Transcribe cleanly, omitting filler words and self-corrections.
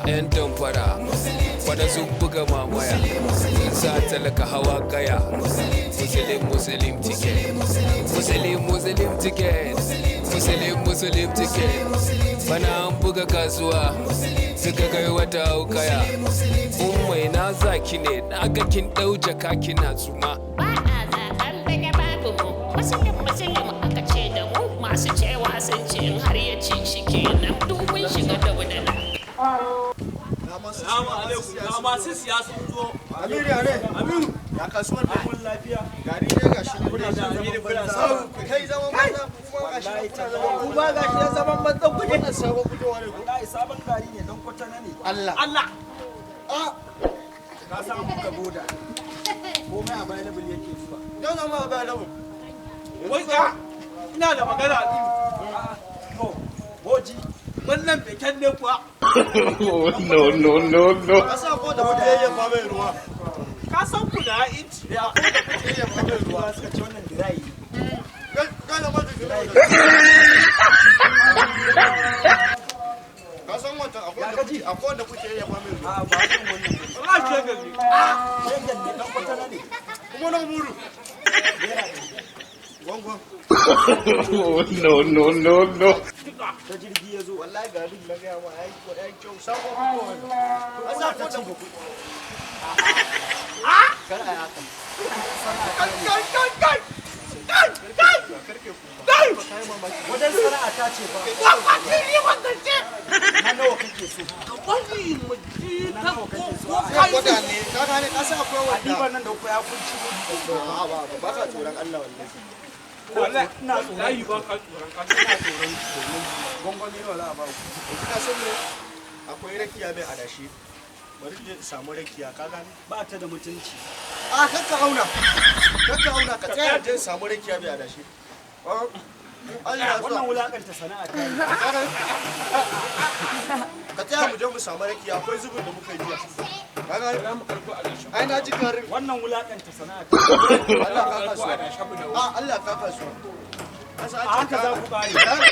'yan damfara wanda sun buga mamaya sun sa talaka hawa kaya. Muslim ticket, Muslim ticket, Muslim ticket. Bana an buga kasuwa suka kai wata haukaya. Ummai na zaki ne na ga kin dau jaka kina tsuma. Ba a zakan daga babu mu musulun aka ce da mu masu cewa sun ce in har ya ci shi kenan dubin shiga da wadana. Salamu alaikum, ga masu siyasa zo. Amiru ya ne? Amiru. Ya kasuwar da. Mun lafiya. Gari ne ga shi kuna da Amiru kuna samu. Kai zaman banza kuma ga shi kuna zaman. Kuma ga shi zaman banza ku ne sabon fitowa ne. Wallahi sabon gari ne dan kwatana ne. Allah. Allah. Ah, Ka samu muka boda. Komai available yake zuwa. yau na ma ba lawo. Wai ka ina da magana a ɗin. To, boji, wannan beken ne kuwa. No. Ka sa ko da wata yayyan ba mai ruwa. Ka san ku da inci. Ya ko da wata yayyan ba mai ruwa. Ruwa suka ce wannan dirayi. Kana ma da ka san wata akwai da kuke yayyan ba mai ruwa. A ba san wannan. Allah ke gani. Shegan ne dan kwatana ne. Kuma na muru. Gwangwan. No. Ta jirgi ya zo. Wallahi ga duk na gaya ma ai ko ai kyau sabon fitowa. An sa ko da ku. Kar a haka. Wajen sana'a ta ce ba. Na nawa kake so? Na nawa kake so? Ka gwada ne, ka gane ka sa akwai wanda. Adiban nan da ku ya kunci mu. Ba ka tsoron Allah wallahi. Wallahi ina tsoron ba ka tsoron ka ina tsoron domin gwangwani wala ba ku. Ka san me? Akwai rakiya mai adashi. Bari je samu rakiya ka gane. Ba ta da mutunci. A kakka auna. Kakka auna ka tsaya je samu rakiya mai adashi. Allah ya Wannan so. wulakanta sana'a ta yi. Ka tsaya mu je mu samu rakiya akwai zubin da muka yi jiya. Ka gane? Ai na ji karin. Wannan wulakanta sana'a ta yi. Allah ka kasuwa. Allah ka kasuwa. A haka za ku ƙare.